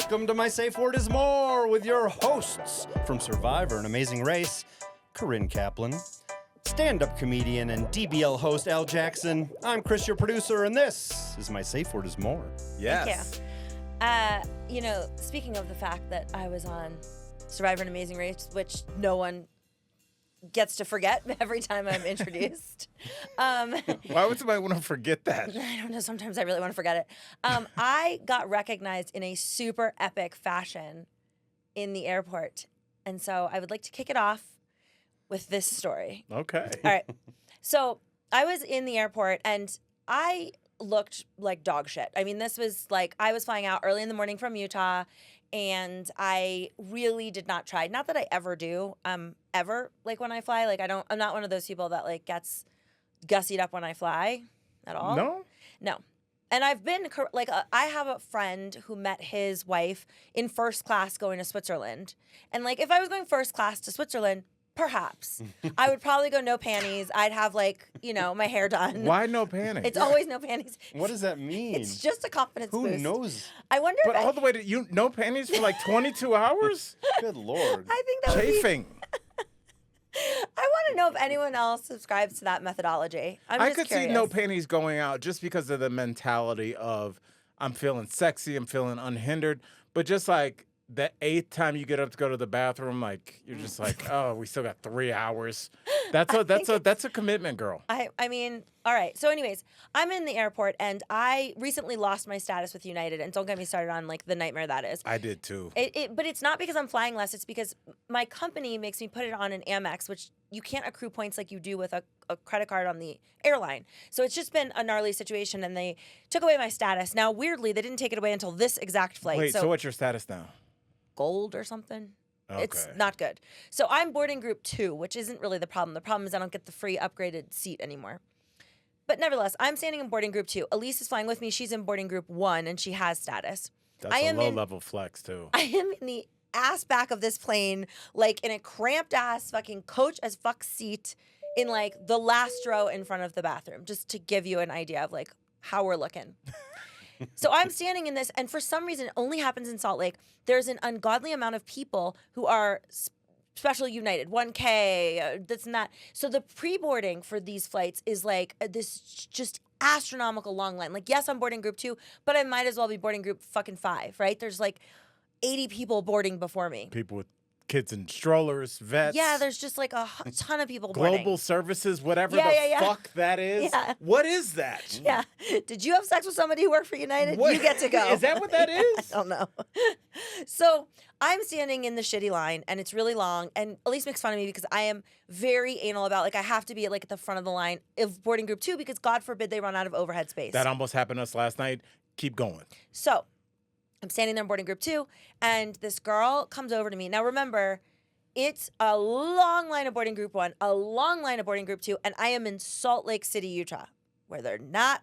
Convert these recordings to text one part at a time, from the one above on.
Welcome to My Safe Word is More with your hosts from Survivor and Amazing Race, Corinne Kaplan, stand-up comedian and DBL host Al Jackson. I'm Chris, your producer, and this is My Safe Word is More. Yes. Thank you. Speaking of the fact that I was on Survivor and Amazing Race, which no one gets to forget every time I'm introduced. Why would somebody want to forget that? I don't know. Sometimes I really want to forget it. I got recognized in a super epic fashion in the airport. And so I would like to kick it off with this story. Okay. All right. So I was in the airport and I looked like dog shit. I mean, this was like, I was flying out early in the morning from Utah and I really did not try. Not that I ever do, ever, like when I fly. Like I'm not one of those people that like gets gussied up when I fly at all. No. And I've been, I have a friend who met his wife in first class going to Switzerland. And like, if I was going first class to Switzerland, perhaps. I would probably go no panties. I'd have my hair done. Why no panties? It's always no panties. What does that mean? It's just a confidence boost. Who knows? I wonder But all the way to no panties for like 22 hours? Good Lord. I think that Chafing. I want to know if anyone else subscribes to that methodology. I could curious. see no panties going out just because of the mentality of I'm feeling sexy, I'm feeling unhindered. But just like the 8th time you get up to go to the bathroom, like you're just like, oh, we still got 3 hours. That's a commitment, girl. I mean, all right. So anyways, I'm in the airport and I recently lost my status with United, and don't get me started on like the nightmare that is. I did too. But it's not because I'm flying less. It's because my company makes me put it on an Amex, which you can't accrue points like you do with a credit card on the airline. So it's just been a gnarly situation, and they took away my status. Now, weirdly, they didn't take it away until this exact flight. Wait, so what's your status now? Gold or something. Okay. It's not good. So I'm boarding group 2, which isn't really the problem. The problem is I don't get the free upgraded seat anymore. But nevertheless, I'm standing in boarding group 2. Elise is flying with me. She's in boarding group 1, and she has status. That's a low-level flex, too. I am in the ass back of this plane, like in a cramped ass fucking coach as fuck seat in like the last row in front of the bathroom, just to give you an idea of like how we're looking. So I'm standing in this, and for some reason, it only happens in Salt Lake. There's an ungodly amount of people who are special United, 1K, this and that. So the pre-boarding for these flights is like this just astronomical long line. Like, yes, I'm boarding group 2, but I might as well be boarding group fucking 5, right? There's like 80 people boarding before me. People with kids in strollers, vets. Yeah, there's just like a ton of people Global boarding. services, whatever Yeah. fuck that is. Yeah. What is that? Yeah. Did you have sex with somebody who worked for United? What? You get to go. Is that what that is? I don't know. So I'm standing in the shitty line, and it's really long, and Elise makes fun of me because I am very anal about, like, I have to be at the front of the line of boarding group 2 because God forbid they run out of overhead space. That almost happened to us last night. Keep going. So I'm standing there in boarding group 2, and this girl comes over to me. Now, remember, it's a long line of boarding group 1, a long line of boarding group 2, and I am in Salt Lake City, Utah, where they're not,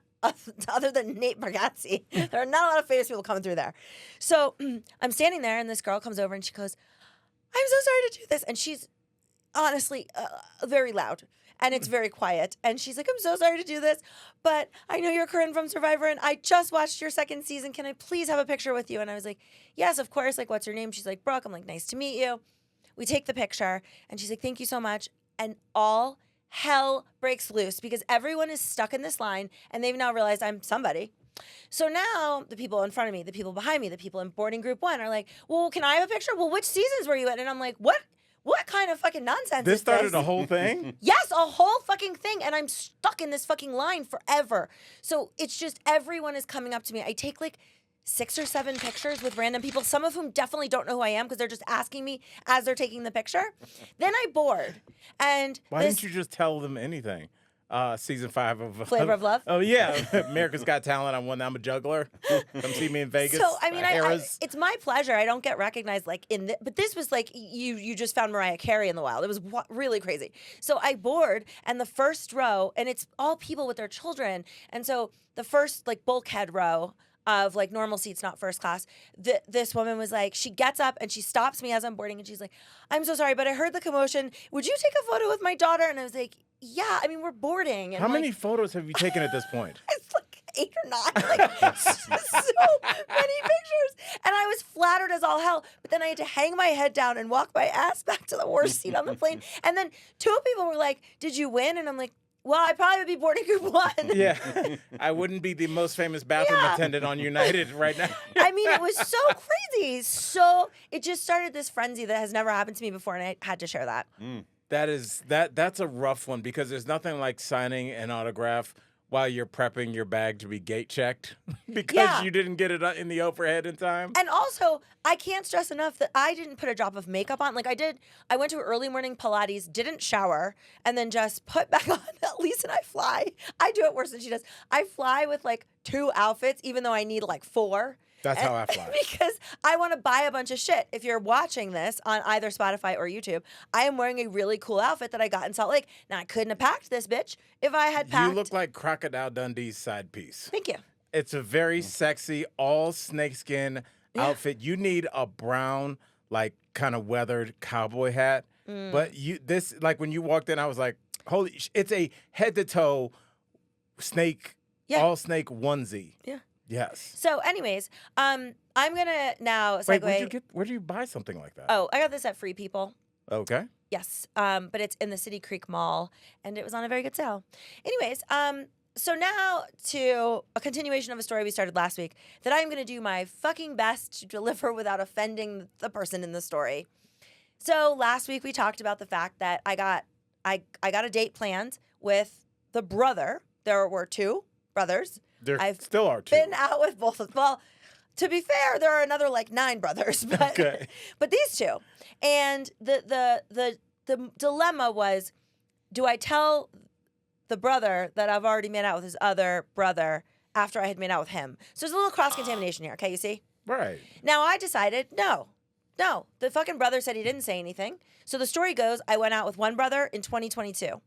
other than Nate Bargatze, there are not a lot of famous people coming through there. So I'm standing there, and this girl comes over, and she goes, I'm so sorry to do this. And she's honestly very loud, and it's very quiet. And she's like, I'm so sorry to do this, but I know you're Corinne from Survivor, and I just watched your 2nd season. Can I please have a picture with you? And I was like, yes, of course. Like, what's your name? She's like, Brooke. I'm like, nice to meet you. We take the picture, and she's like, thank you so much. And all hell breaks loose because everyone is stuck in this line, and they've now realized I'm somebody. So now the people in front of me, the people behind me, the people in boarding group 1 are like, well, can I have a picture? Well, which seasons were you in? And I'm like, what kind of fucking nonsense This is started this? a whole thing? Yes, a whole fucking thing. And I'm stuck in this fucking line forever. So it's just everyone is coming up to me. I take like 6 or 7 pictures with random people, some of whom definitely don't know who I am because they're just asking me as they're taking the picture. Then I board. And Why didn't you just tell them anything? Season 5 of Flavor of Love? Oh, yeah. America's Got Talent. I'm a juggler. Come see me in Vegas. So, I mean, Harrah's. it's my pleasure. I don't get recognized like in this, but this was like you just found Mariah Carey in the wild. It was really crazy. So I board, and the first row, and it's all people with their children. And so the first like bulkhead row of like normal seats, not first class, this woman was like, she gets up and she stops me as I'm boarding, and she's like, I'm so sorry, but I heard the commotion. Would you take a photo with my daughter? And I was like, yeah, I mean, we're boarding. And How many photos have you taken at this point? It's like 8 or 9, like so many pictures. And I was flattered as all hell. But then I had to hang my head down and walk my ass back to the worst seat on the plane. And then 2 people were like, "Did you win?" And I'm like, well, I probably would be boarding group 1. Yeah. I wouldn't be the most famous bathroom attendant on United right now. I mean, it was so crazy. So it just started this frenzy that has never happened to me before, and I had to share that. That's a rough one because there's nothing like signing an autograph while you're prepping your bag to be gate checked because you didn't get it in the overhead in time. And also, I can't stress enough that I didn't put a drop of makeup on. Like I went to early morning Pilates, didn't shower, and then just put back on. Lisa and I fly. I do it worse than she does. I fly with like 2 outfits, even though I need like 4. That's how I fly. Because I want to buy a bunch of shit. If you're watching this on either Spotify or YouTube, I am wearing a really cool outfit that I got in Salt Lake. Now, I couldn't have packed this bitch if I had packed. You look like Crocodile Dundee's side piece. Thank you. It's a very sexy, all snakeskin outfit. You need a brown, like, kind of weathered cowboy hat. But when you walked in, I was like, holy, it's a head to toe snake, all snake onesie. Yeah. Yes. So, anyways, I'm gonna now segue. Wait, where do you buy something like that? Oh, I got this at Free People. Okay. Yes, but it's in the City Creek Mall, and it was on a very good sale. Anyways, so now to a continuation of a story we started last week that I'm going to do my fucking best to deliver without offending the person in the story. So last week we talked about the fact that I got a date planned with the brother. There were 2 brothers. There still are 2. Been out with both of them. Well, to be fair, there are another like 9 brothers, but but these 2. And the dilemma was, do I tell the brother that I've already made out with his other brother after I had made out with him? So there's a little cross-contamination here, okay, you see? Right. Now I decided, no. The fucking brother said he didn't say anything. So the story goes, I went out with one brother in 2022.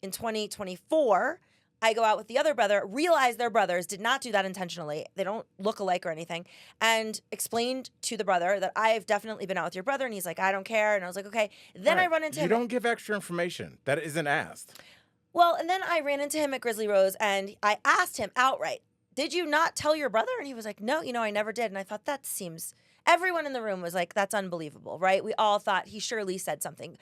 In 2024, I go out with the other brother, realize they're brothers, did not do that intentionally. They don't look alike or anything. And explained to the brother that I've definitely been out with your brother. And he's like, I don't care. And I was like, okay. Then I run into him. You don't give extra information. That isn't asked. Well, and then I ran into him at Grizzly Rose and I asked him outright, did you not tell your brother? And he was like, no, I never did. And I thought that seems, everyone in the room was like, that's unbelievable, right? We all thought he surely said something.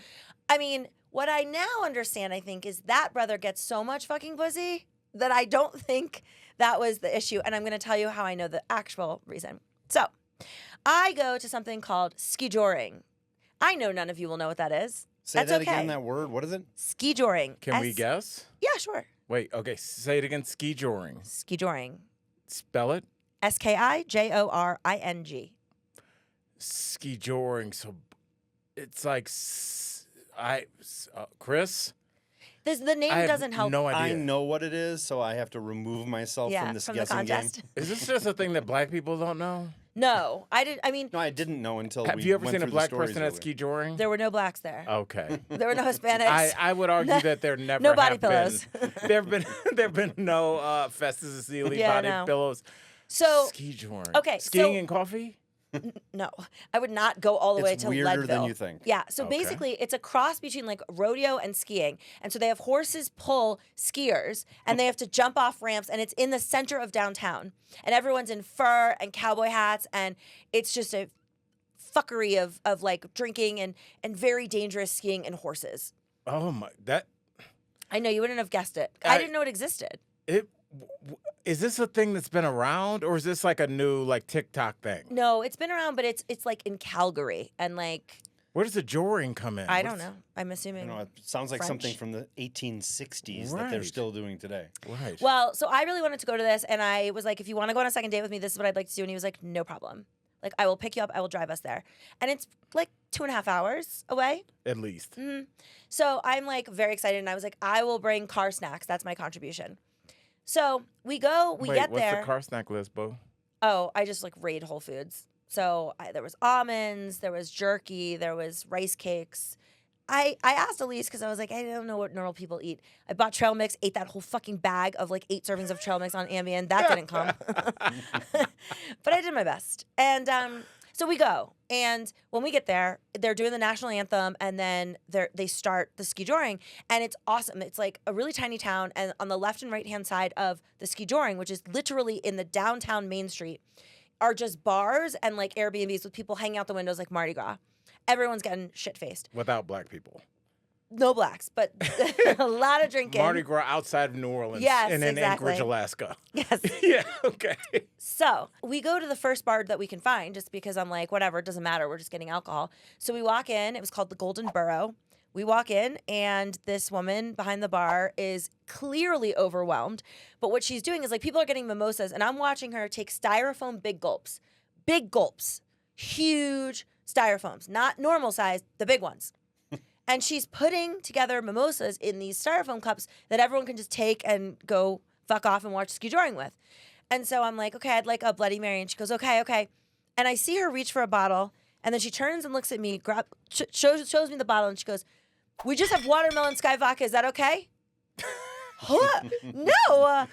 I mean, what I now understand, I think, is that brother gets so much fucking pussy that I don't think that was the issue. And I'm going to tell you how I know the actual reason. So I go to something called Skijoring. I know none of you will know what that is. Say that again, that word. What is it? Skijoring. Can we guess? Yeah, sure. Wait, okay. Say it again. Skijoring. Skijoring. Spell it. Skijoring. Skijoring. So it's like... Chris? The name doesn't help. No idea. I know what it is, so I have to remove myself from this guessing the contest. game. Is this just a thing that black people don't know? No, I didn't. I mean, No, I didn't know until Have we you ever went seen a through the black stories person at earlier. Skijoring? there were no blacks there. Okay. There were no Hispanics. I would argue that there never No body have been. pillows. There've been no Festus Azili body pillows. So Skijoring. okay, Skiing so- and coffee? No, I would not go all the way It's to weirder Leadville. than you think. Yeah, so Okay. basically it's a cross between like rodeo and skiing. And so they have horses pull skiers and they have to jump off ramps and it's in the center of downtown. And everyone's in fur and cowboy hats and it's just a fuckery of like drinking and very dangerous skiing and horses. Oh my, I know you wouldn't have guessed it. I didn't know it existed. Is this a thing that's been around or is this like a new like TikTok thing? No, it's been around, but it's like in Calgary and like Where does the joring come in? I don't know. I'm assuming. It sounds like French. something from the 1860s that they're Right. still doing today. Right. Well, so I really wanted to go to this, and I was like, if you want to go on a second date with me, this is what I'd like to do. And he was like, no problem. Like, I will pick you up. I will drive us there. And it's like 2.5 hours away. At least. So I'm like very excited. And I was like, I will bring car snacks. That's my contribution. So we go, we Wait, get what's there. the car snack list, Bo? Oh, I just like raid Whole Foods. So there was almonds, there was jerky, there was rice cakes. I asked Elise because I was like, I don't know what normal people eat. I bought trail mix, ate that whole fucking bag of like 8 servings of trail mix on Ambien. That didn't come. But I did my best. And So we go, and when we get there, they're doing the national anthem, and then they start the Skijoring, and it's awesome. It's like a really tiny town, and on the left and right hand side of the Skijoring, which is literally in the downtown main street, are just bars and like Airbnbs with people hanging out the windows like Mardi Gras. Everyone's getting shit-faced. Without black people. No blacks, but a lot of drinking. Mardi Gras outside of New Orleans. Yes, and in exactly. Anchorage, Alaska. Yes. Yeah, okay. So we go to the first bar that we can find just because I'm like, whatever, it doesn't matter. We're just getting alcohol. So we walk in. It was called the Golden Burrow. We walk in, and this woman behind the bar is clearly overwhelmed. But what she's doing is like people are getting mimosas, and I'm watching her take styrofoam big gulps. Big gulps. Huge styrofoams. Not normal size, the big ones. And she's putting together mimosas in these styrofoam cups that everyone can just take and go fuck off and watch Skijoring with. And so I'm like, okay, I'd like a Bloody Mary. And she goes, okay, okay. And I see her reach for a bottle. And then she turns and looks at me, shows me the bottle. And she goes, we just have watermelon sky vodka. Is that okay? No.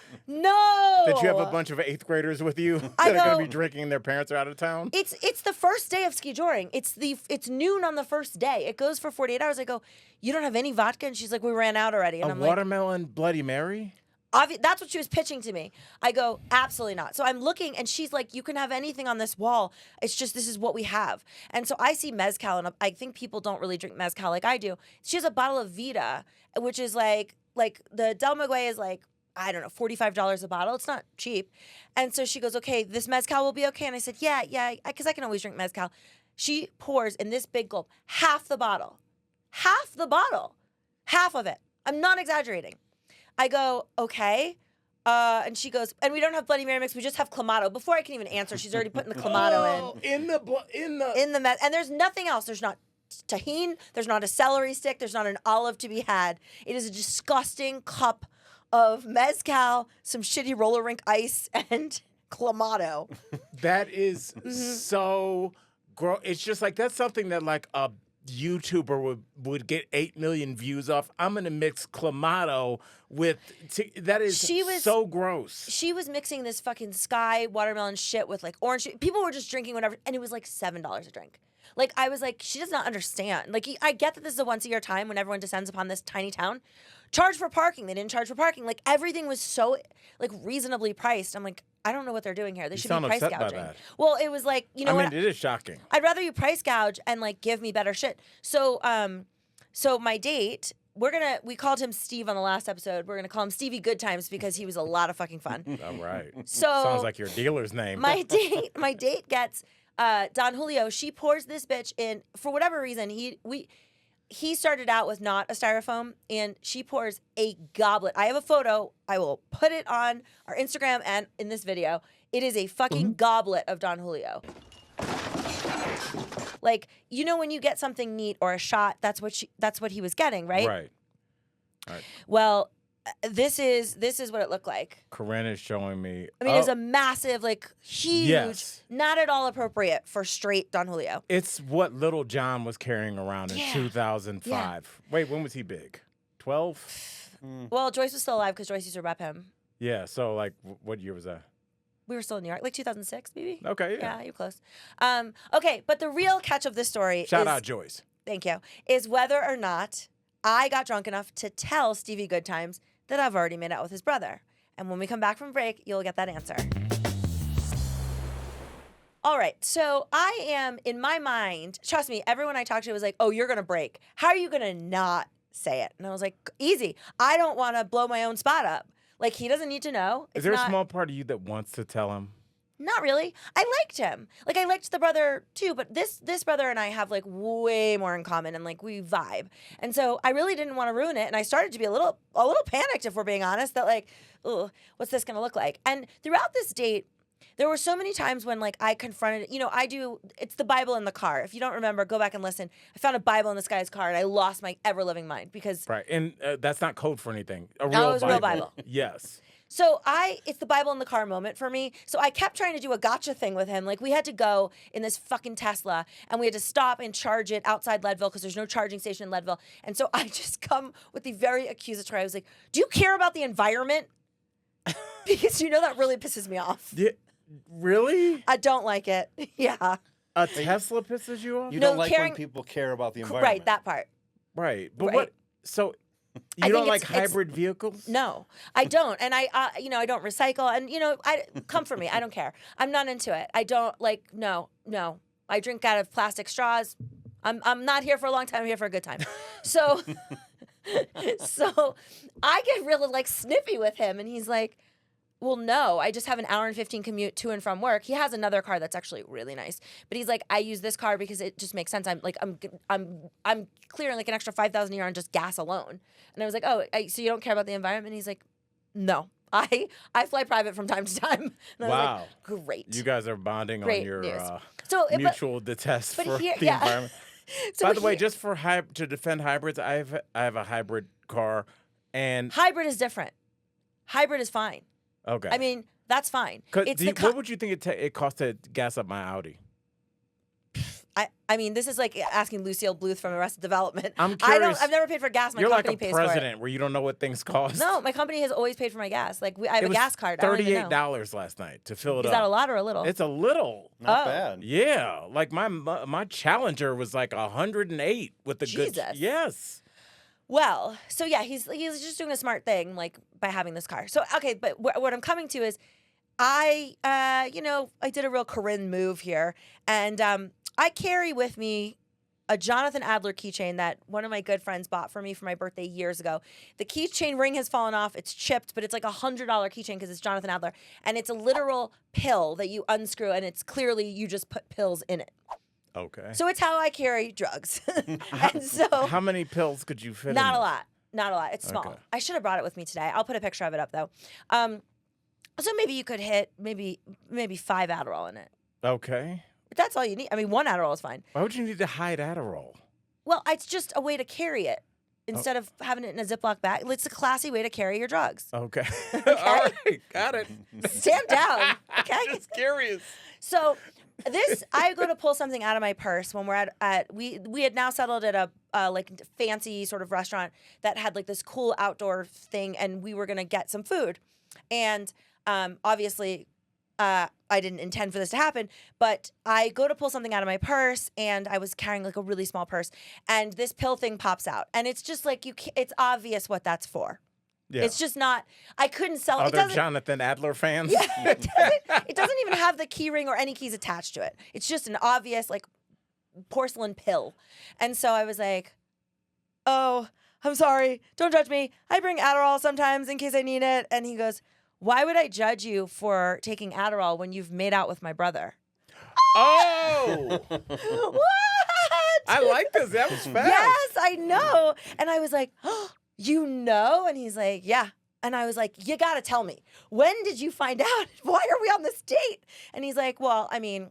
Did you have a bunch of 8th graders with you that are going to be drinking and their parents are out of town? It's the first day of Skijoring. It's noon on the first day. It goes for 48 hours. I go, you don't have any vodka? And she's like, we ran out already. And a I'm watermelon Bloody Mary? That's what she was pitching to me. I go, absolutely not. So I'm looking, and she's like, you can have anything on this wall. It's just this is what we have. And so I see mezcal, and I think people don't really drink mezcal like I do. She has a bottle of Vita, which is like the Del Maguey is like, I don't know, $45 a bottle. It's not cheap. And so she goes, okay, this mezcal will be okay. And I said, yeah, because I can always drink mezcal. She pours in this big gulp, half the bottle, half of it. I'm not exaggerating. I go, okay. And she goes, and we don't have Bloody Mary mix. We just have Clamato. Before I can even answer, she's already putting the Clamato in the mess. And there's nothing else. There's not tahini. There's not a celery stick. There's not an olive to be had. It is a disgusting cup of mezcal, some shitty roller rink ice, and Clamato. That is so gross. It's just like that's something that like a YouTuber would get 8 million views off. I'm gonna mix Clamato with that is so gross. She was mixing this fucking sky watermelon shit with like orange. People were just drinking whatever, and it was like $7 a drink. Like I was like, she does not understand. Like I get that this is a once a year time when everyone descends upon this tiny town. Charge for parking. They didn't charge for parking. Like everything was so like reasonably priced. I'm like, I don't know what they're doing here. They should be price gouging. By that. Well, it was like, you know what? It is shocking. I'd rather you price gouge and like give me better shit. So my date, we called him Steve on the last episode. We're gonna call him Stevie Goodtimes because he was a lot of fucking fun. All right. So sounds like your dealer's name. My date gets Don Julio. She pours this bitch in for whatever reason. He started out with not a styrofoam, and she pours a goblet. I have a photo. I will put it on our Instagram and in this video. It is a fucking goblet of Don Julio. Like, you know when you get something neat or a shot, that's what he was getting, right? Right. Well, this is what it looked like. Corinne is showing me. I mean, it's a massive, like, huge, not at all appropriate for straight Don Julio. It's what Little John was carrying around in 2005. Yeah. Wait, when was he big? 12? Well, Joyce was still alive because Joyce used to rep him. Yeah, so, like, what year was that? We were still in New York, like 2006, maybe. Okay, yeah. Yeah, you're close. Okay, but the real catch of this story Shout out Joyce. Thank you. Is whether or not I got drunk enough to tell Stevie Goodtimes that I've already made out with his brother. And when we come back from break, you'll get that answer. All right, so I am, in my mind, trust me, everyone I talked to was like, oh, you're going to break. How are you going to not say it? And I was like, easy. I don't want to blow my own spot up. Like, he doesn't need to know. Is there a small part of you that wants to tell him? Not really. I liked him. Like, I liked the brother too, but this brother and I have like way more in common, and like we vibe. And so I really didn't want to ruin it, and I started to be a little panicked, if we're being honest, that like, oh, what's this gonna look like? And throughout this date, there were so many times when like I confronted, it's the Bible in the car. If you don't remember, go back and listen. I found a Bible in this guy's car, and I lost my ever-living mind because right, and that's not code for anything. It was a real Bible. Yes. So it's the Bible in the car moment for me. So I kept trying to do a gotcha thing with him. Like we had to go in this fucking Tesla and we had to stop and charge it outside Leadville because there's no charging station in Leadville. And so I just come with the very accusatory. I was like, do you care about the environment? Because that really pisses me off. Yeah, really? I don't like it. Yeah. A Tesla pisses you off? You No, don't like caring- when people care about the environment. Right, that part. Right. But Right. what? So I you don't think like it's- hybrid vehicles? No, I don't, and I don't recycle, and I come for me. I don't care. I'm not into it. I don't like. No. I drink out of plastic straws. I'm not here for a long time. I'm here for a good time. So, so I get really like snippy with him, and he's like, "Well, no, I just have an hour and 15 commute to and from work." He has another car that's actually really nice, but he's like, "I use this car because it just makes sense. I'm clearing like an extra 5,000 a year on just gas alone." And I was like, "Oh, so you don't care about the environment?" And he's like, "No, I fly private from time to time." And I was Wow. like, "Great." You guys are bonding Great on your news. So, mutual detest but for here- the yeah. environment. So By the way, here- just for to defend hybrids, I have a hybrid car, and hybrid is different. Hybrid is fine. okay. I mean, that's fine. 'Cause It's what would you think it costs to gas up my Audi? I mean, this is like asking Lucille Bluth from Arrested Development. I'm curious. I've never paid for gas. My You're like company a pays for it. president where you don't know what things cost. No, my company has always paid for my gas. Like I have It a was gas card. I don't even know. $38 last night to fill it Is up. that a lot or a little? It's a little. Not Oh. bad. Yeah, like my Challenger was like 108 with the good. Jesus. Yes. Well, so yeah, he's just doing a smart thing, like by having this car. So okay, but what I'm coming to is, I did a real Corinne move here, and I carry with me a Jonathan Adler keychain that one of my good friends bought for me for my birthday years ago. The keychain ring has fallen off. It's chipped, but it's like $100 keychain because it's Jonathan Adler, and it's a literal pill that you unscrew, and it's clearly you just put pills in it. Okay. So it's how I carry drugs. And so How many pills could you fit? not in a lot. Not a lot. It's small. Okay. I should have brought it with me today. I'll put a picture of it up though. So maybe you could hit maybe 5 Adderall in it. Okay. But that's all you need. I mean, 1 Adderall is fine. Why would you need to hide Adderall? Well, it's just a way to carry it instead of having it in a Ziploc bag. It's a classy way to carry your drugs. Okay. All right. Got it. Stand down, okay? Just curious. So I go to pull something out of my purse when we're we had now settled at a like fancy sort of restaurant that had like this cool outdoor thing, and we were gonna get some food, and obviously I didn't intend for this to happen, but I go to pull something out of my purse, and I was carrying like a really small purse, and this pill thing pops out, and it's just like it's obvious what that's for. Yeah. It's just not. I couldn't sell it. Other Jonathan Adler fans? Yeah, it doesn't even have the key ring or any keys attached to it. It's just an obvious like porcelain pill. And so I was like, "Oh, I'm sorry. Don't judge me. I bring Adderall sometimes in case I need it." And he goes, "Why would I judge you for taking Adderall when you've made out with my brother?" Oh! What? I like this. That was fast. Yes, I know. And I was like, "Oh, you know?" And he's like, "Yeah." And I was like, "You got to tell me. When did you find out? Why are we on this date?" And he's like, "Well, I mean,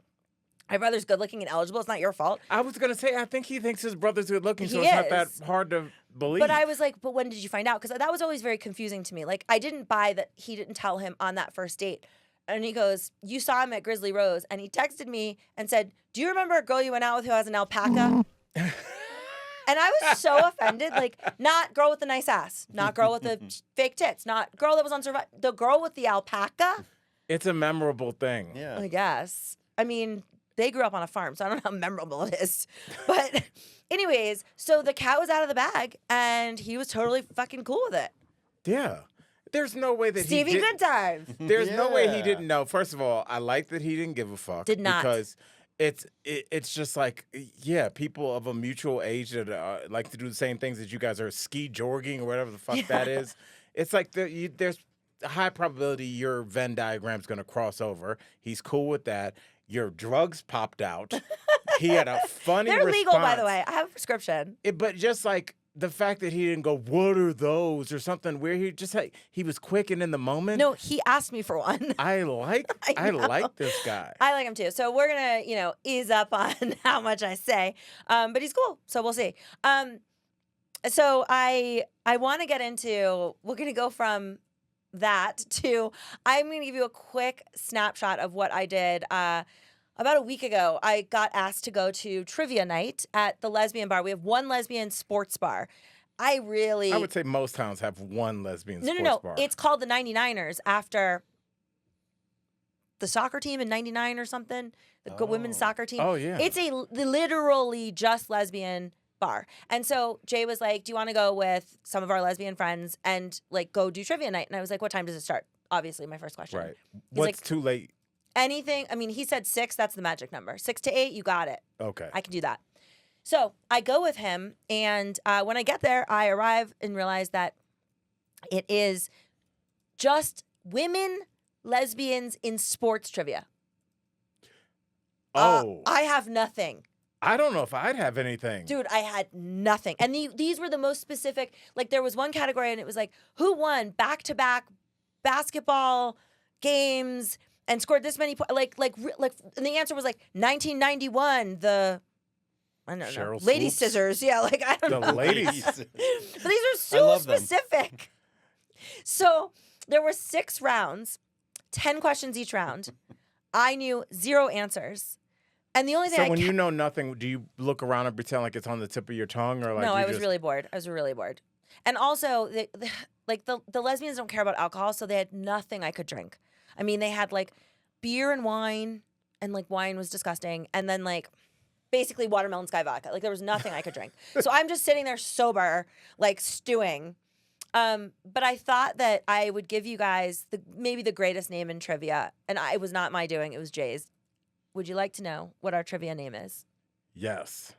my brother's good looking and eligible. It's not your fault." I was going to say, I think he thinks his brother's good looking, so He it's not that is. hard to believe. But I was like, "But when did you find out?" Because that was always very confusing to me. Like, I didn't buy that he didn't tell him on that first date. And he goes, "You saw him at Grizzly Rose." And he texted me and said, "Do you remember a girl you went out with who has an alpaca?" And I was so offended. Like, not girl with the nice ass, not girl with the fake tits, not girl that was on Survivor, the girl with the alpaca. It's a memorable thing. Yeah. I guess. I mean, they grew up on a farm, so I don't know how memorable it is. But anyways, so the cat was out of the bag, and he was totally fucking cool with it. Yeah. There's no way that Stevie he did. Good Times. There's no way he Yeah. didn't know. First of all, I like that he didn't give a fuck. Did not. Because it's just like, yeah, people of a mutual age that like to do the same things that you guys are ski-jorging or whatever the fuck that is. It's like there's a high probability your Venn diagram's going to cross over. He's cool with that. Your drugs popped out. He had a funny They're legal, by the response. way. I have a prescription. But just like the fact that he didn't go, "What are those?" or something weird. He just he was quick and in the moment. No, he asked me for one. I like I know. this guy. I like him too. So we're gonna, ease up on how much I say. But he's cool. So we'll see. So I want to get into. We're gonna go from that to. I'm gonna give you a quick snapshot of what I did. About a week ago, I got asked to go to trivia night at the lesbian bar. We have one lesbian sports bar. I would say most towns have one lesbian No. sports bar. It's called the 99ers after the soccer team in '99 or something, the women's soccer team. Oh, yeah. It's literally just lesbian bar. And so Jay was like, "Do you want to go with some of our lesbian friends and like go do trivia night?" And I was like, "What time does it start?" Obviously, my first question. Right. He's What's like, too late? anything. I mean, he said 6. That's the magic number. 6 to 8, you got it. Okay. I can do that. So I go with him, and when I get there, I arrive and realize that it is just women lesbians in sports trivia. Oh. I have nothing. I don't know if I'd have anything. Dude, I had nothing. And these were the most specific. Like, there was one category, and it was like, who won back-to-back basketball games and scored this many points? And the answer was like 1991, I don't know. Cheryl Lady Swoops? Scissors. Yeah, like, I don't know. The ladies. But these are so love them. specific. So there were 6 rounds, 10 questions each round. I knew 0 answers. And the only thing So when you know nothing, do you look around and pretend like it's on the tip of your tongue, or like no, you I was just... really bored. I was really bored. And also, the lesbians don't care about alcohol, so they had nothing I could drink. I mean, they had like beer and wine, and like wine was disgusting, and then like basically watermelon sky vodka. Like there was nothing I could drink. So I'm just sitting there sober, like stewing. But I thought that I would give you guys maybe the greatest name in trivia, and it was not my doing; it was Jay's. Would you like to know what our trivia name is? Yes.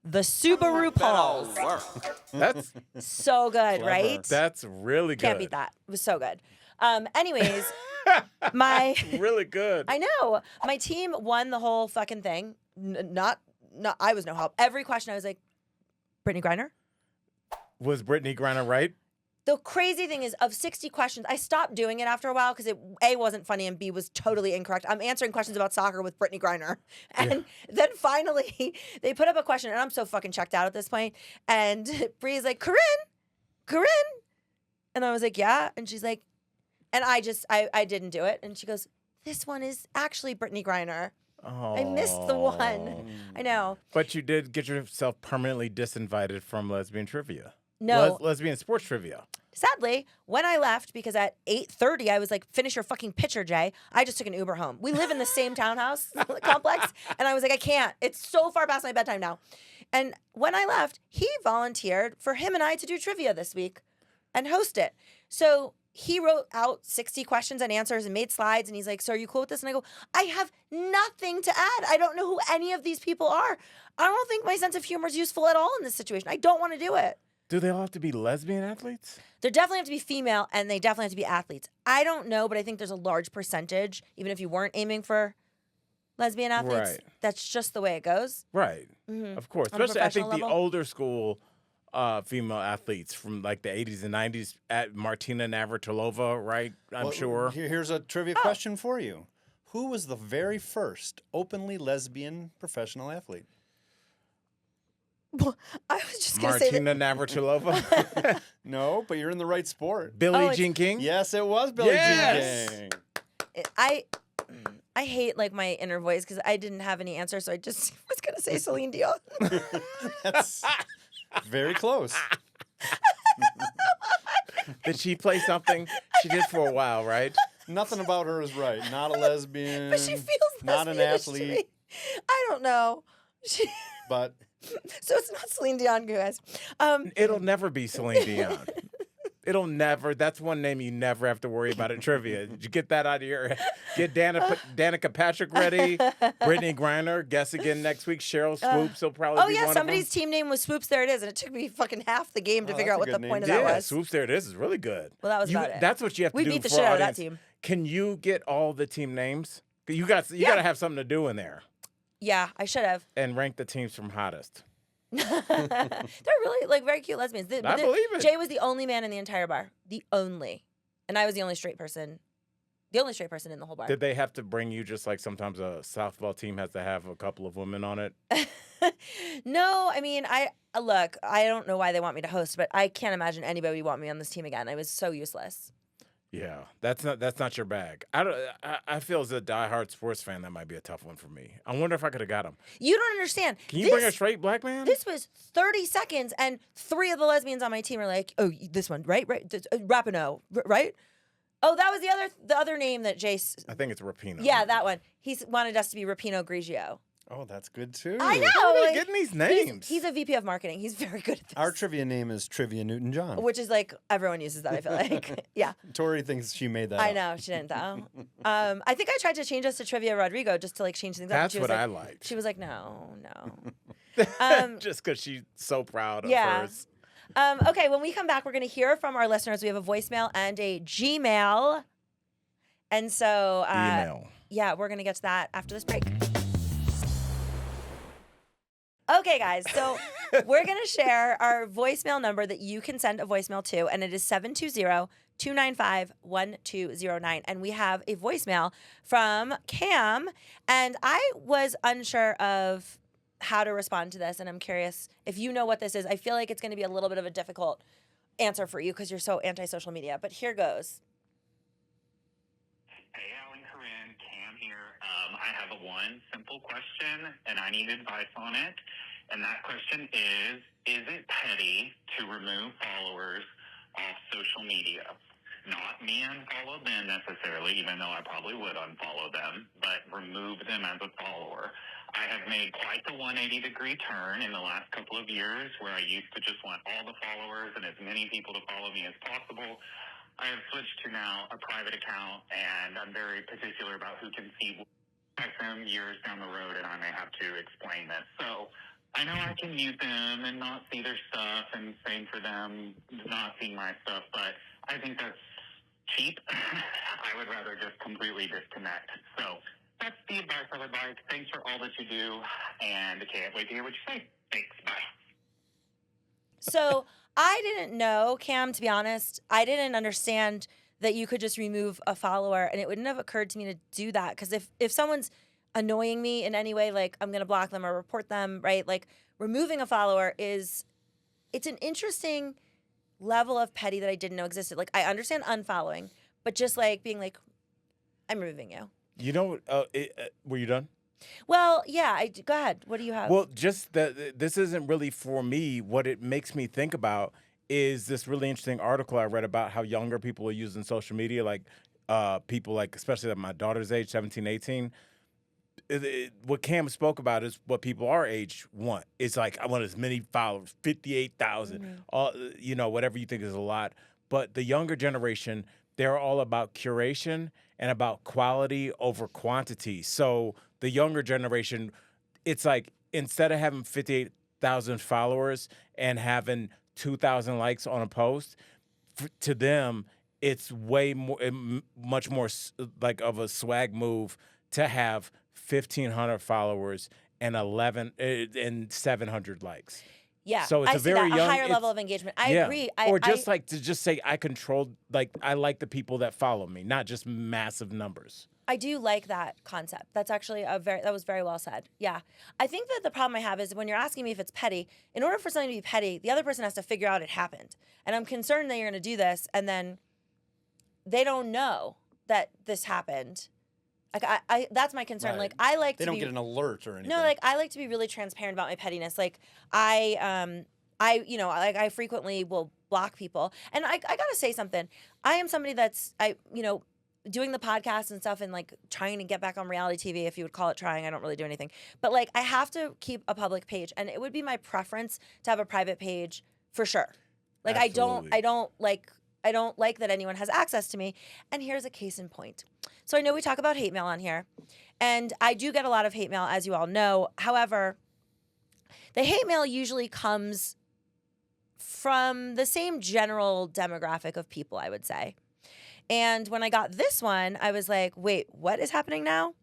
The Subaru Pulse. That's So good, right? that's really good. Can't beat that. It was so good. Anyways, my Really good. I know my team won the whole fucking thing. Not I was no help. Every question I was like, Brittany Griner. Was Brittany Griner right? The crazy thing is, of 60 questions, I stopped doing it after a while because it A, wasn't funny, and B, was totally incorrect. I'm answering questions about soccer with Brittany Griner. And then finally, they put up a question, and I'm so fucking checked out at this point. And Bree's like, Corinne? And I was like, yeah. And she's like, and I didn't do it. And she goes, this one is actually Brittany Griner. Oh. I missed the one. I know. But you did get yourself permanently disinvited from lesbian trivia. No. Lesbian sports trivia. Sadly, when I left, because at 8:30 I was like, finish your fucking picture, Jay. I just took an Uber home. We live in the same townhouse complex, and I was like, I can't. It's so far past my bedtime now. And when I left, he volunteered for him and I to do trivia this week and host it. So he wrote out 60 questions and answers and made slides, and he's like, so are you cool with this? And I go, I have nothing to add. I don't know who any of these people are. I don't think my sense of humor is useful at all in this situation. I don't want to do it. Do they all have to be lesbian athletes? They definitely have to be female, and they definitely have to be athletes. I don't know, but I think there's a large percentage, even if you weren't aiming for lesbian athletes, Right. that's just the way it goes. Right. Mm-hmm. Of course. On a Especially, I think the professional level? older school female athletes from like the 80s and 90s, at Martina Navratilova, right? I'm sure. Here's a trivia question for you. Who was the very first openly lesbian professional athlete? I was just going to say that. Martina Navratilova. No, but you're in the right sport. Billie it's- Jean King. Yes, it was Billie Yes! Jean King. I hate like my inner voice because I didn't have any answer, so I just was going to say Celine Dion. That's very close. Did she play something? She did for a while, right? Nothing about her is right. Not a lesbian. But she feels not an lesbian-ish to athlete. me. I don't know. But So it's not Celine Dion, guys. It'll never be Celine Dion. It'll never. That's one name you never have to worry about at trivia. Did you get that out of your head? Get Danica Patrick ready. Brittany Griner. Guess again next week. Cheryl Swoops will probably Oh be yeah, one somebody's of them. team name was Swoops. There it is, and it took me fucking half the game to figure that's out a what the good point of name. that Yeah, was. Swoops There It Is really good. Well, that was about it. That's what you have to We do beat the for shit our out of that audience. team. Can you get all the team names? You got Yeah. to have something to do in there Yeah, I should have. and rank the teams from hottest. They're really like very cute lesbians. I believe it. Jay was the only man in the entire bar, the only, and I was the only straight person, in the whole bar. Did they have to bring you just like sometimes a softball team has to have a couple of women on it? No, I mean, I don't know why they want me to host, but I can't imagine anybody would want me on this team again. I was so useless. Yeah, that's not your bag. I feel as a diehard sports fan that might be a tough one for me. I wonder if I could have got him. You don't understand. Can you bring a straight black man? This was 30 seconds, and 3 of the lesbians on my team are like, "Oh, this one, right? Rapinoe, right?" Oh, that was the other name that Jace. I think it's Rapino. Yeah, that one. He's wanted us to be Rapino Grigio. Oh, that's good too. I know. How are they like, getting these names? He's a VP of marketing. He's very good at this. Our trivia name is Trivia Newton-John. Which is like everyone uses that. I feel like. Yeah. Tori thinks she made that I up. know she didn't though. I think I tried to change us to Trivia Rodrigo just to like change things up. That's She was what like, I liked. She was like, no. Just because she's so proud of Yeah. hers. Okay, when we come back, we're going to hear from our listeners. We have a voicemail and a Gmail. And so, Email. yeah, we're going to get to that after this break. Okay, guys, so we're going to share our voicemail number that you can send a voicemail to, and it is 720-295-1209. And we have a voicemail from Cam, and I was unsure of how to respond to this, and I'm curious if you know what this is. I feel like it's going to be a little bit of a difficult answer for you because you're so anti-social media, but here goes. Hey, Al and Corinne, Cam here. I have one simple question, and I need advice on it. And that question is it petty to remove followers off social media? Not me unfollow them necessarily, even though I probably would unfollow them, but remove them as a follower. I have made quite the 180-degree turn in the last couple of years where I used to just want all the followers and as many people to follow me as possible. I have switched to now a private account, and I'm very particular about who can see them years down the road, and I may have to explain this. So I know I can mute them and not see their stuff, and same for them not seeing my stuff, but I think that's cheap. I would rather just completely disconnect. So that's the advice I would like. Thanks for all that you do, and I can't wait to hear what you say. Thanks. Bye. So I didn't know, Cam, to be honest. I didn't understand that you could just remove a follower, and it wouldn't have occurred to me to do that. Because if someone's annoying me in any way, like I'm going to block them or report them, right? Like removing a follower it's an interesting level of petty that I didn't know existed. Like I understand unfollowing, but just like being like, I'm removing you. You know, were you done? Well, yeah, go ahead. What do you have? Well, just that this isn't really for me. What it makes me think about is this really interesting article I read about how younger people are using social media, like people like, especially at my daughter's age, 17, 18. What Cam spoke about is what people our age want. It's like, I want as many followers, 58,000, whatever you think is a lot. But the younger generation, they're all about curation and about quality over quantity. So the younger generation, it's like instead of having 58,000 followers and having 2,000 likes on a post, to them, it's way more, much more like of a swag move to have 1,500 followers and 700 likes. Yeah, so it's I a see very that, young, a higher level of engagement. I agree. Or just like to just say I control, like I like the people that follow me, not just massive numbers. I do like that concept. That's actually that was very well said. Yeah. I think that the problem I have is when you're asking me if it's petty, in order for something to be petty, the other person has to figure out it happened. And I'm concerned that you're going to do this and then they don't know that this happened. Like I that's my concern. Right. Like I like They to don't get an alert or anything. No, like I like to be really transparent about my pettiness. Like I frequently will block people. And I got to say something. I am somebody that's doing the podcast and stuff and like trying to get back on reality TV, if you would call it trying. I don't really do anything. But like I have to keep a public page, and it would be my preference to have a private page for sure. Like Absolutely. I don't like that anyone has access to me. And here's a case in point. So I know we talk about hate mail on here, and I do get a lot of hate mail, as you all know. However, the hate mail usually comes from the same general demographic of people, I would say. And when I got this one, I was like, wait, what is happening now?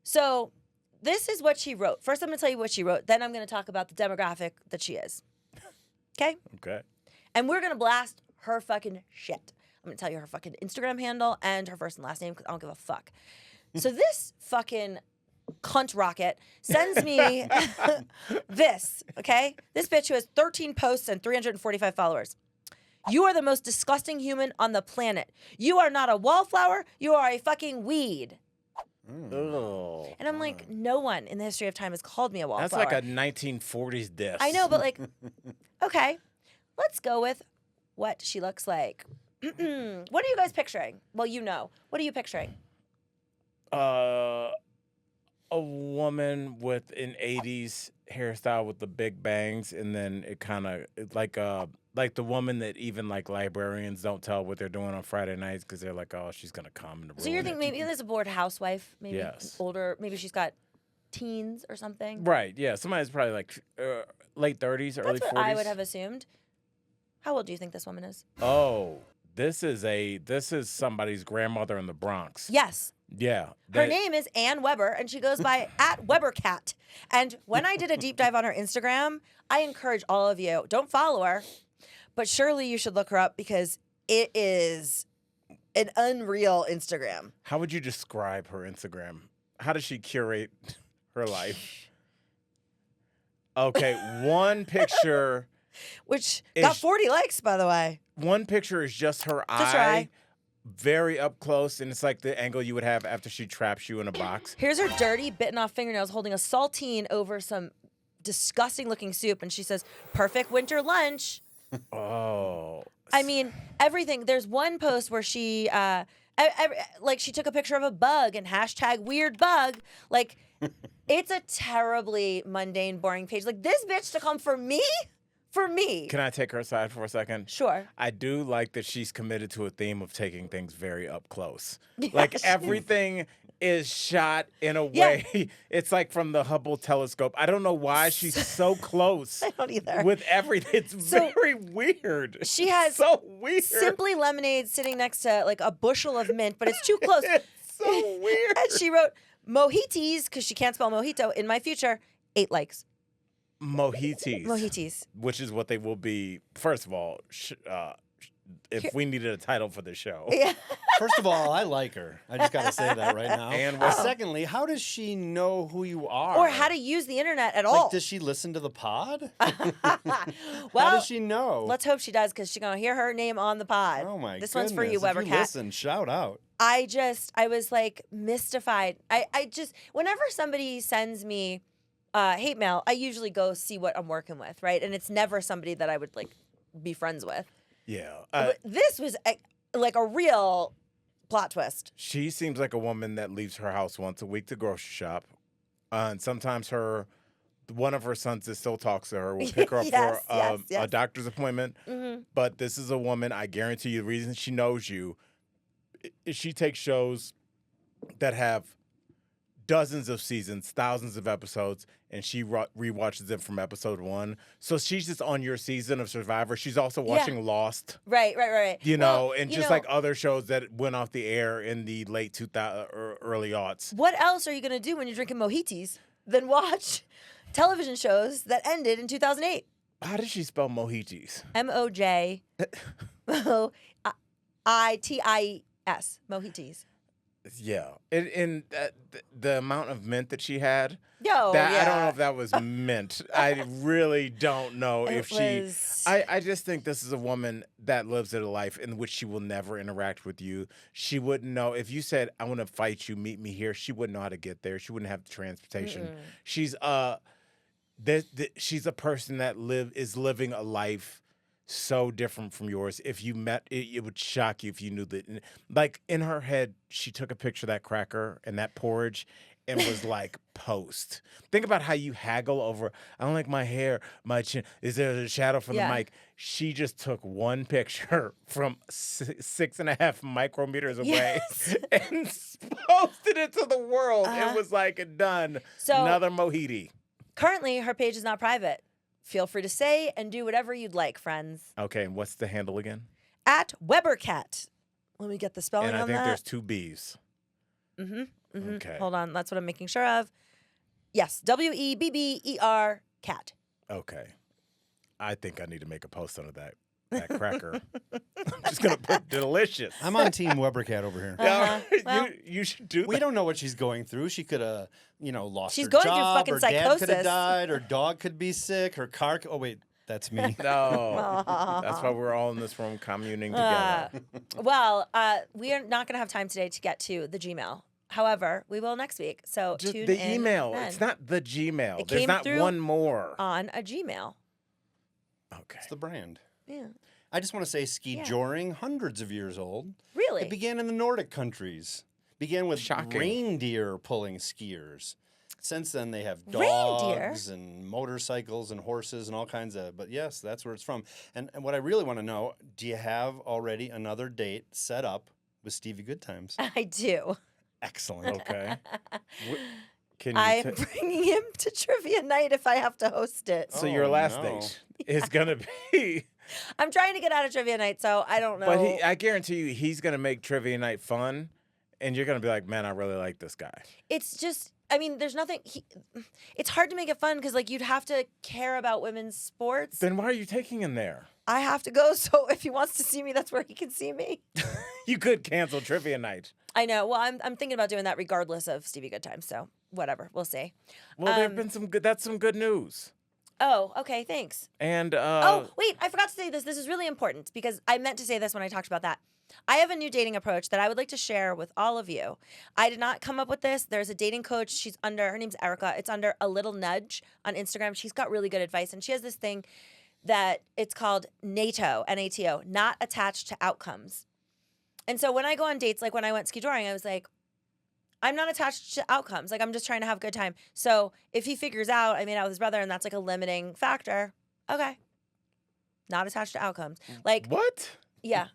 So this is what she wrote. First, I'm going to tell you what she wrote. Then I'm going to talk about the demographic that she is. Okay? Okay. And we're going to blast her fucking shit. I'm going to tell you her fucking Instagram handle and her first and last name because I don't give a fuck. So this fucking cunt rocket sends me this, okay? This bitch who has 13 posts and 345 followers. You are the most disgusting human on the planet. You are not a wallflower. You are a fucking weed. Oh. And I'm like, no one in the history of time has called me a wallflower. That's like a 1940s diss. I know, but like, okay, let's go with what she looks like. What are you guys picturing? Well, you know. What are you picturing? A woman with an 80s hairstyle with the big bangs, and then it kind of like the woman that even like librarians don't tell what they're doing on Friday nights because they're like, oh, she's gonna come and So you're ruin thinking it. maybe there's a bored housewife, maybe Yes. older, maybe she's got teens or something. Right? Yeah, somebody's probably like late 30s, early That's 40s. what I would have assumed. How old do you think this woman is? Oh, this is somebody's grandmother in the Bronx. Yes. Yeah. Her name is Ann Weber, and she goes by at Webbercat. And when I did a deep dive on her Instagram, I encourage all of you, don't follow her, but surely you should look her up because it is an unreal Instagram. How would you describe her Instagram? How does she curate her life? Okay, one picture. Which got Is- 40 likes, by the way. One picture is just her Just her eye. very up close, and it's like the angle you would have after she traps you in a box. Here's her dirty, bitten off fingernails holding a saltine over some disgusting looking soup. And she says, perfect winter lunch. Oh. I mean, everything. There's one post where she, like, she took a picture of a bug and hashtag weird bug. Like, it's a terribly mundane, boring page. Like, this bitch to come for me? For me. Can I take her aside for a second? Sure. I do like that she's committed to a theme of taking things very up close. Yeah, Like she's- everything is shot in a Yeah. way. It's like from the Hubble telescope. I don't know why she's so close I don't either. with everything. It's So, very weird. she has so weird. Simply lemonade sitting next to, like, a bushel of mint, but it's too close. It's so weird. And she wrote, Mojitis, because she can't spell mojito, in my future, 8 likes. Mojitis. Mojitis. Which is what they will be. First of all, if Here- we needed a title for the show. Yeah. First of all, I like her. I just got to say that right now. And secondly, how does she know who you are? Or how to use the internet at all. Like, does she listen to the pod? Well, How does she know? let's hope she does, because she's going to hear her name on the pod. Oh my This one's for you, goodness. If Webbercat. listen, shout out. I was like mystified. I just, whenever somebody sends me hate mail, I usually go see what I'm working with, right? And it's never somebody that I would like be friends with. Yeah. But this was like a real plot twist. She seems like a woman that leaves her house once a week to grocery shop. And sometimes one of her sons that still talks to her will pick her up Yes, for yes, a yes. doctor's appointment. Mm-hmm. But this is a woman, I guarantee you, the reason she knows you is she takes shows that have dozens of seasons, thousands of episodes, and she rewatches them from episode 1. So she's just on your season of Survivor. She's also watching Lost. Right. You Well, know, and you just know, like other shows that went off the air in the late 2000 or early aughts. what else are you going to do when you're drinking mojitis than watch television shows that ended in 2008? How does she spell mojitis? Mojitis. Mojitis. Yeah, and the amount of mint that she had. Yo, I don't yeah. know if that was mint. I really don't know if was- I just think this is a woman that lives a life in which she will never interact with you. She wouldn't know if you said, "I want to fight you, meet me here." She wouldn't know how to get there. She wouldn't have the transportation. Mm-mm. She's she's a person that is living a life so different from yours. If you met it would shock you if you knew that. Like in her head, she took a picture of that cracker and that porridge and was like, post. Think about how you haggle over, I don't like my hair, my chin. Is there a shadow from Yeah. the mic? She just took one picture from 6.5 micrometers away Yes. and posted it to the world. Uh-huh. It was like done. So- Another mojito. Currently, her page is not private. Feel free to say and do whatever you'd like, friends. Okay, and what's the handle again? At Webbercat. Let me get the spelling And I on think that. there's 2 B's. Okay. Hold on. That's what I'm making sure of. Yes. Webber cat. Okay. I think I need to make a post under that cracker. I'm just gonna put delicious. I'm on Team Webbercat over here. Uh-huh. Well, you should do We that. don't know what she's going through. She could have, lost She's her going through job. fucking her dad could psychosis. have died. Her dog could be sick. Her car. Oh wait, that's me. No. That's why we're all in this room communing together. We are not going to have time today to get to the Gmail. However, we will next week. So Just tune the in email. then It's not the Gmail. It There's came not through one more. on a Gmail. Okay. It's the brand. Yeah. I just want to say Skijoring, hundreds of years old. Really? It began in the Nordic countries. Began with Shocking. reindeer pulling skiers. Since then, they have Reindeer? dogs and motorcycles and horses and all kinds of. But yes, that's where it's from. And what I really want to know: do you have already another date set up with Stevie Goodtimes? I do. Excellent. Okay. Can you I'm bringing him to trivia night if I have to host it. So your Oh, last no. date is gonna be. I'm trying to get out of trivia night, so I don't know. But I guarantee you, he's gonna make trivia night fun, and you're gonna be like, man, I really like this guy. It's just, I mean, there's nothing. It's hard to make it fun because, like, you'd have to care about women's sports. Then why are you taking him there? I have to go, so if he wants to see me, that's where he can see me. You could cancel trivia night. I know. Well, I'm thinking about doing that regardless of Stevie Goodtime, so whatever. We'll see. Well, there've been some good. That's some good news. Oh, okay. Thanks. And Oh, wait, I forgot to say this. This is really important because I meant to say this when I talked about that. I have a new dating approach that I would like to share with all of you. I did not come up with this. There's a dating coach. Her name's Erica. It's under A Little Nudge on Instagram. She's got really good advice. And she has this thing that it's called NATO, N-A-T-O, not attached to outcomes. And so when I go on dates, like when I went skijoring, I was like, I'm not attached to outcomes. Like, I'm just trying to have a good time. So if he figures out I made out with his brother and that's like a limiting factor, okay. Not attached to outcomes. Like, what? yeah.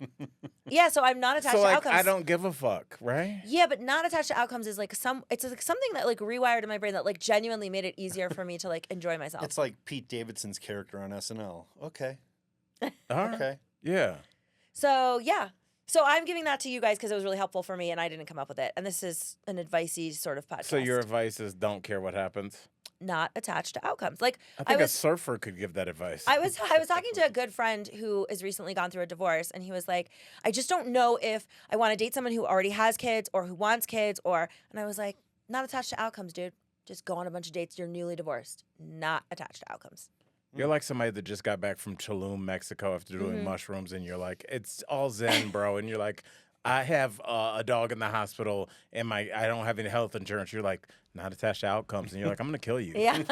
Yeah, so I'm not attached So to like, outcomes. I don't give a fuck, right? Yeah, but not attached to outcomes is like it's like something that like rewired in my brain that like genuinely made it easier for me to like enjoy myself. It's like Pete Davidson's character on SNL. Okay. All right. Okay. Yeah. So, yeah. So I'm giving that to you guys because it was really helpful for me and I didn't come up with it. And this is an advice-y sort of podcast. So your advice is don't care what happens. Not attached to outcomes. Like I think a surfer could give that advice. I was talking to a good friend who has recently gone through a divorce, and he was like, I just don't know if I want to date someone who already has kids or who wants kids, and I was like, not attached to outcomes, dude. Just go on a bunch of dates. You're newly divorced. Not attached to outcomes. You're like somebody that just got back from Tulum, Mexico after doing mushrooms, and you're like, it's all zen, bro. And you're like, I have a dog in the hospital, and I don't have any health insurance. You're like, not attached to outcomes, and you're like, I'm gonna kill you. Yeah.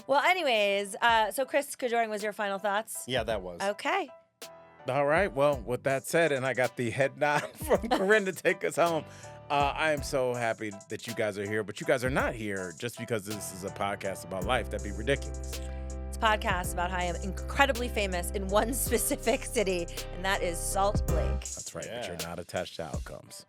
Well, anyways, so Chris Skijoring was your final thoughts? Yeah, that was. Okay. All right. Well, with that said, and I got the head nod from Corinne to take us home. I am so happy that you guys are here, but you guys are not here just because this is a podcast about life. That'd be ridiculous. It's a podcast about how I am incredibly famous in one specific city, and that is Salt Lake. That's right, Yeah. but you're not attached to outcomes.